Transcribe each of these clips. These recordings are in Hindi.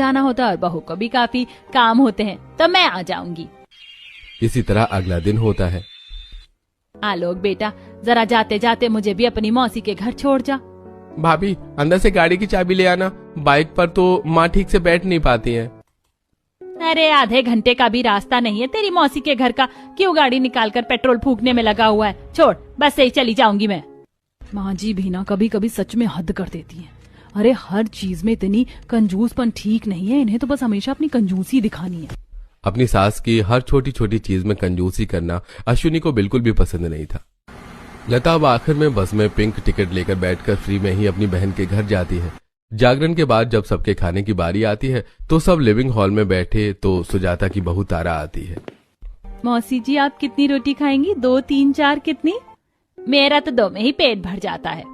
जाना होता है और बहू को भी काफी काम होते हैं, तो मैं आ जाऊंगी। इसी तरह अगला दिन होता है। आलोक बेटा, जरा जाते जाते मुझे भी अपनी मौसी के घर छोड़ जा। भाभी, अंदर से गाड़ी की चाबी ले आना, बाइक पर तो माँ ठीक से बैठ नहीं पाती है। अरे आधे घंटे का भी रास्ता नहीं है तेरी मौसी के घर का, क्यों गाड़ी निकालकर पेट्रोल फूकने में लगा हुआ है। छोड़, बस से ही चली जाऊंगी मैं। माँ जी भी ना कभी कभी सच में हद कर देती हैं। अरे हर चीज में इतनी कंजूसपन ठीक नहीं है, इन्हें तो बस हमेशा अपनी कंजूसी दिखानी है। अपनी सास की हर छोटी छोटी चीज में कंजूसी करना अश्विनी को बिल्कुल भी पसंद नहीं था। लता अब आखिर में बस में पिंक टिकट लेकर बैठकर फ्री में ही अपनी बहन के घर जाती है। जागरण के बाद जब सबके खाने की बारी आती है तो सब लिविंग हॉल में बैठे तो सुजाता की बहू तारा आती है। मौसी जी, आप कितनी रोटी खाएंगी? 2, 3, 4 कितनी? मेरा तो 2 में ही पेट भर जाता है।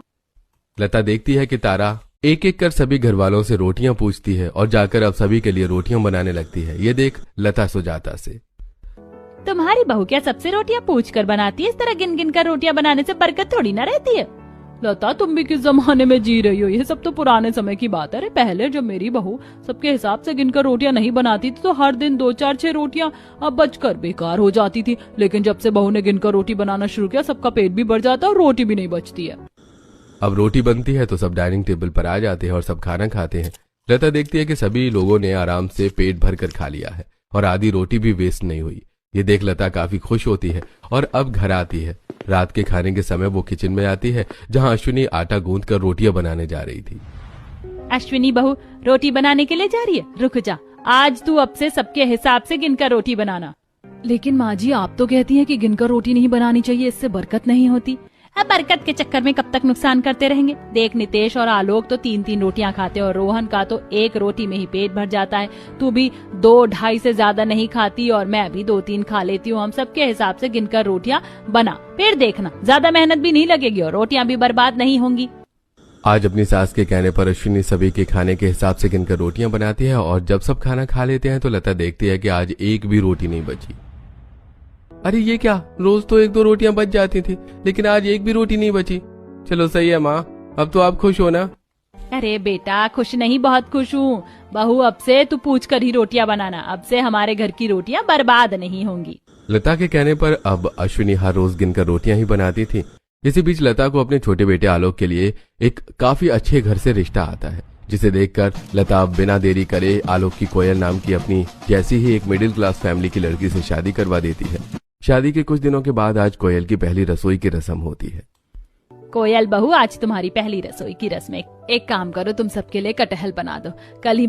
लता देखती है कि तारा एक एक कर सभी घर वालों से रोटियां पूछती है और जाकर अब सभी के लिए रोटियां बनाने लगती है। ये देख लता सुजाता से, तुम्हारी बहू क्या सबसे रोटियां पूछ कर बनाती है? इस तरह गिन गिन कर रोटियां बनाने से बरकत थोड़ी ना रहती है। लता, तुम भी किस जमाने में जी रही हो? ये सब तो पुराने समय की बात है। अरे पहले जब मेरी बहू सबके हिसाब से गिनकर रोटियां नहीं बनाती थी तो हर दिन 2, 4, 6 रोटियां अब बचकर बेकार हो जाती थी। लेकिन जब से बहू ने गिनकर रोटी बनाना शुरू किया, सबका पेट भी बढ़ जाता है और रोटी भी नहीं बचती है। अब रोटी बनती है तो सब डाइनिंग टेबल पर आ जाते हैं और सब खाना खाते हैं। लता देखती है कि सभी लोगों ने आराम से पेट भर कर खा लिया है और आधी रोटी भी वेस्ट नहीं हुई। ये देख लता काफी खुश होती है और अब घर आती है। रात के खाने के समय वो किचन में आती है जहां अश्विनी आटा गूंथ कर रोटियां बनाने जा रही थी। अश्विनी बहू रोटी बनाने के लिए जा रही है? रुक जा, आज तू अब से सबके हिसाब से गिनकर रोटी बनाना। लेकिन माँ जी, आप तो कहती हैं कि गिनकर रोटी नहीं बनानी चाहिए, इससे बरकत नहीं होती। अब बरकत के चक्कर में कब तक नुकसान करते रहेंगे? देख, नितेश और आलोक तो 3-3 रोटियां खाते और रोहन का तो 1 रोटी में ही पेट भर जाता है। तू भी 2-2.5 से ज्यादा नहीं खाती और मैं भी 2-3 खा लेती हूँ। हम सबके हिसाब से गिनकर रोटियां बना, फिर देखना ज्यादा मेहनत भी नहीं लगेगी और रोटियां भी बर्बाद नहीं होंगी। आज अपनी सास के कहने पर अश्विनी सभी के खाने के हिसाब से गिनकर रोटियां बनाती है और जब सब खाना खा लेते हैं तो लता देखती है कि आज एक भी रोटी नहीं बची। अरे ये क्या, रोज तो 1-2 रोटियां बच जाती थी लेकिन आज एक भी रोटी नहीं बची। चलो सही है माँ, अब तो आप खुश हो ना? अरे बेटा, खुश नहीं, बहुत खुश हूँ। बहू, अब से तू पूछ कर ही रोटियां बनाना। अब से हमारे घर की रोटियां बर्बाद नहीं होंगी। लता के कहने पर अब अश्विनी हर रोज गिनकर रोटियां ही बनाती थी। इसी बीच लता को अपने छोटे बेटे आलोक के लिए एक काफी अच्छे घर से रिश्ता आता है, जिसे देखकर लता बिना देरी करे आलोक की कोयल नाम की अपनी जैसी ही एक मिडिल क्लास फैमिली की लड़की से शादी करवा देती है। शादी के कुछ दिनों के बाद आज कोयल की पहली रसोई की रस्म होती है। कोयल बहू, आज तुम्हारी पहली रसोई की रस्म है। एक काम करो, तुम सबके लिए कटहल बना दो। कल ही